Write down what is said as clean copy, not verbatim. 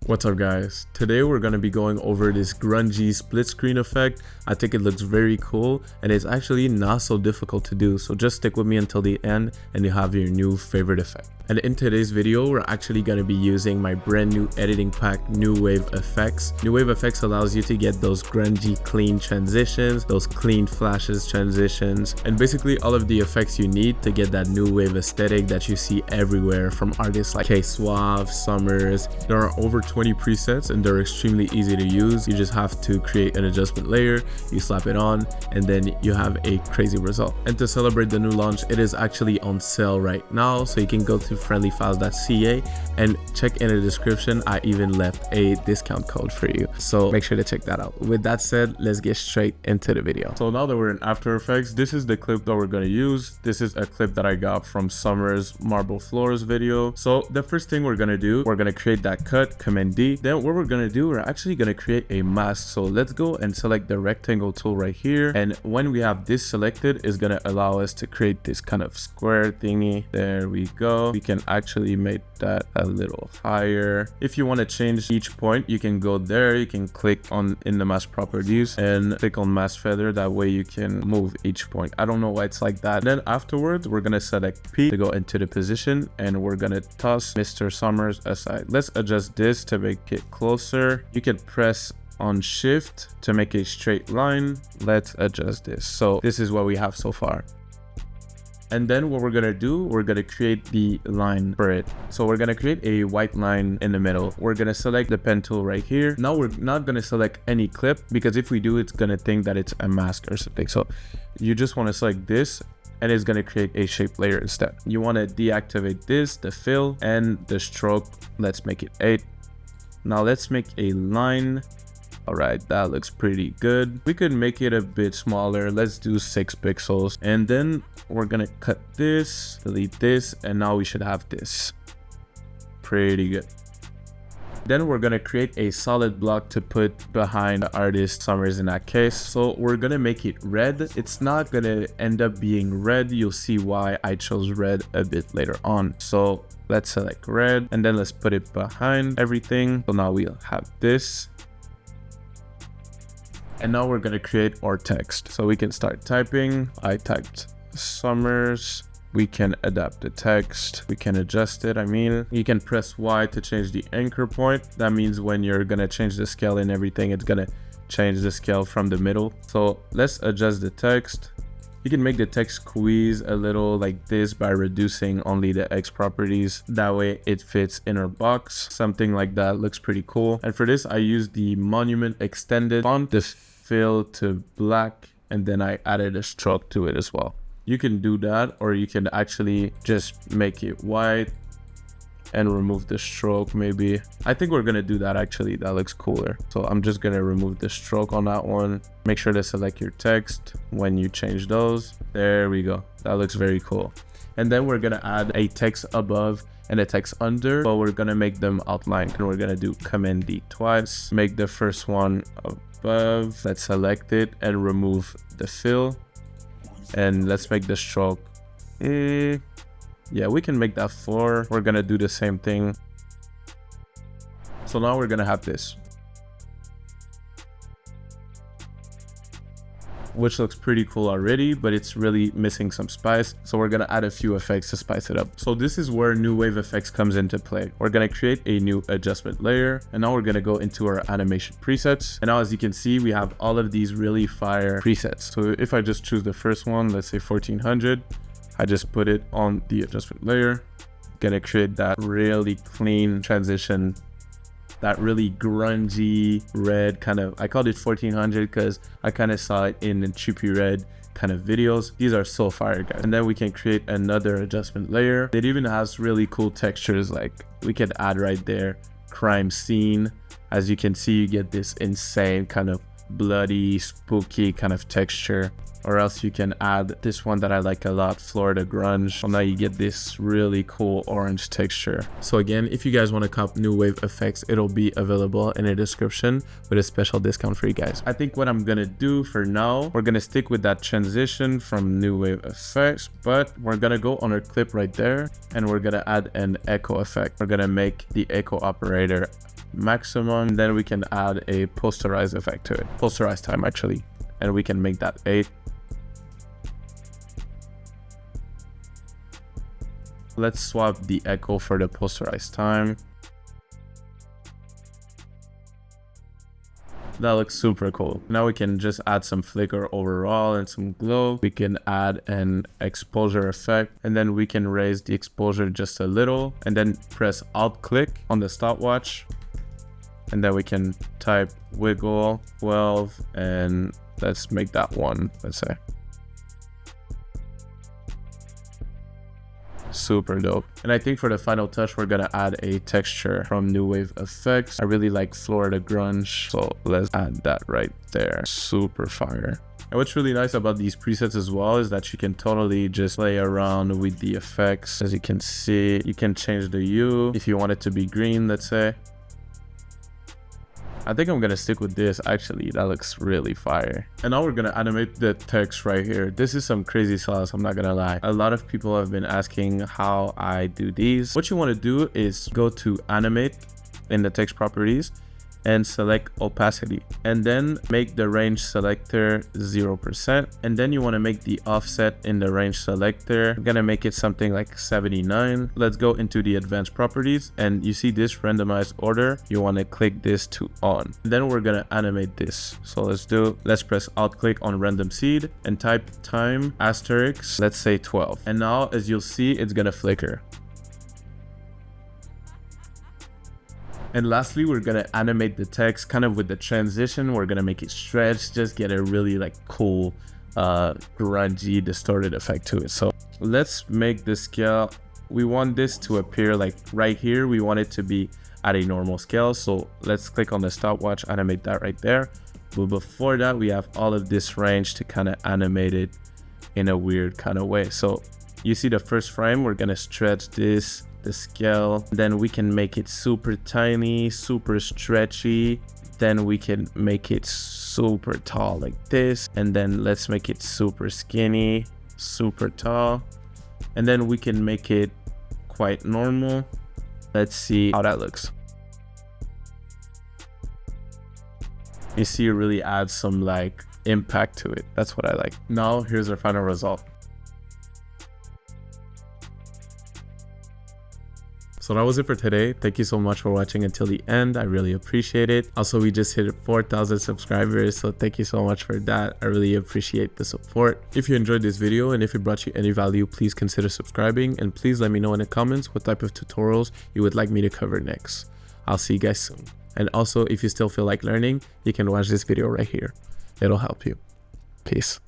What's up guys, today we're going to be going over this grungy split screen effect. I think it looks very cool and it's actually not so difficult to do, so just stick with me until the end and you have your new favorite effect. And in today's video we're actually going to be using my brand new editing pack, New Wave Effects. New Wave Effects allows you to get those grungy clean transitions, those clean flashes transitions, and basically all of the effects you need to get that new wave aesthetic that you see everywhere from artists like K-Suave, Summers. There are over 20 presets and they're extremely easy to use. You just have to create an adjustment layer, you slap it on, and then you have a crazy result. And to celebrate the new launch, it is actually on sale right now, so you can go to friendlyfiles.ca and check in the description. I even left a discount code for you, so make sure to check that out. With that said, let's get straight into the video. So now that we're in After Effects, this is the clip that we're going to use. This is a clip that I got from Summer's Marble Floors video. So the first thing we're going to do, we're going to create that cut, Command D. Then what we're going to do, we're actually going to create a mask. So let's go and select the rectangle tool right here, and when we have this selected, is going to allow us to create this kind of square thingy. There we go. We can actually make that a little higher. If you want to change each point, you can go there, you can click on in the mask properties and click on mask feather. That way you can move each point. I don't know why it's like that. Then afterwards, we're gonna select P to go into the position, and we're gonna toss Mr. Summers aside. Let's adjust this to make it closer. You can press on shift to make a straight line. Let's adjust this. So this is what we have so far. And then what we're gonna do, we're gonna create the line for it. So we're gonna create a white line in the middle. We're gonna select the pen tool right here. Now we're not gonna select any clip, because if we do, it's gonna think that it's a mask or something. So you just wanna select this, and it's going to create a shape layer instead. You want to deactivate this, the fill, and the stroke. Let's make it 8. Now let's make a line. All right, that looks pretty good. We could make it a bit smaller. Let's do 6 pixels. And then we're going to cut this, delete this, and now we should have this. Pretty good. Then we're going to create a solid block to put behind the artist Summers in that case. So we're going to make it red. It's not going to end up being red. You'll see why I chose red a bit later on. So let's select red, and then let's put it behind everything. So now we'll have this. And now we're going to create our text. So we can start typing. I typed Summers. We can adapt the text, we can adjust it. You can press Y to change the anchor point. That means when you're gonna change the scale and everything, it's gonna change the scale from the middle. So let's adjust the text. You can make the text squeeze a little like this by reducing only the X properties. That way it fits in our box. Something like that looks pretty cool. And for this, I used the Monument extended font, the fill to black, and then I added a stroke to it as well. You can do that, or you can actually just make it white and remove the stroke maybe. I think we're gonna do that actually, that looks cooler. So I'm just gonna remove the stroke on that one. Make sure to select your text when you change those. There we go, that looks very cool. And then we're gonna add a text above and a text under, but we're gonna make them outline, and we're gonna do Command D twice. Make the first one above, let's select it and remove the fill. And let's make the stroke, yeah, we can make that 4. We're gonna do the same thing. So now we're gonna have this, which looks pretty cool already, but it's really missing some spice. So we're gonna add a few effects to spice it up. So this is where New Wave Effects comes into play. We're gonna create a new adjustment layer, and now we're gonna go into our animation presets. And now as you can see, we have all of these really fire presets. So if I just choose the first one, let's say 1400, I just put it on the adjustment layer. Gonna create that really clean transition, that really grungy red kind of, I called it 1400 because I kind of saw it in the trippy red kind of videos. These are so fire, guys. And then we can create another adjustment layer. It even has really cool textures, like we could add right there, crime scene. As you can see, you get this insane kind of bloody, spooky kind of texture. Or else you can add this one that I like a lot, Florida Grunge. So now you get this really cool orange texture. So again, if you guys want to cop New Wave Effects, it'll be available in the description with a special discount for you guys. I think what I'm gonna do for now, we're gonna stick with that transition from New Wave Effects, but we're gonna go on our clip right there and we're gonna add an echo effect. We're gonna make the echo operator maximum. And then we can add a posterize effect to it, posterize time actually, and we can make that 8. Let's swap the echo for the posterized time. That looks super cool. Now we can just add some flicker overall and some glow. We can add an exposure effect, and then we can raise the exposure just a little, and then press Alt click on the stopwatch, and then we can type wiggle 12, and let's make that 1, let's say. Super dope. And I think for the final touch, we're gonna add a texture from New Wave Effects. I really like Florida Grunge, so let's add that right there. Super fire. And what's really nice about these presets as well is that you can totally just play around with the effects. As you can see, you can change the hue if you want it to be green, let's say. I think I'm gonna stick with this actually. That looks really fire. And now we're gonna animate the text right here. This is some crazy sauce, I'm not gonna lie. A lot of people have been asking how I do these. What you want to do is go to animate in the text properties and select opacity, and then make the range selector 0%, and then you want to make the offset in the range selector. I'm gonna make it something like 79. Let's go into the advanced properties, and you see this randomized order. You want to click this to on, then we're gonna animate this. So let's press Alt click on random seed and type time asterisk, let's say 12, and now as you'll see, it's gonna flicker. And lastly, we're gonna animate the text kind of with the transition. We're gonna make it stretch, just get a really like cool grungy distorted effect to it. So let's make the scale. We want this to appear like right here. We want it to be at a normal scale. So let's click on the stopwatch, animate that right there. But before that, we have all of this range to kind of animate it in a weird kind of way. So you see the first frame, we're gonna stretch the scale, then we can make it super tiny, super stretchy, then we can make it super tall like this, and then let's make it super skinny, super tall, and then we can make it quite normal. Let's see how that looks. You see, it really adds some like impact to it. That's what I like. Now here's our final result. So that was it for today. Thank you so much for watching until the end. I really appreciate it. Also, we just hit 4,000 subscribers, so thank you so much for that. I really appreciate the support. If you enjoyed this video and if it brought you any value, please consider subscribing, and please let me know in the comments what type of tutorials you would like me to cover next. I'll see you guys soon. And also, if you still feel like learning, you can watch this video right here. It'll help you. Peace.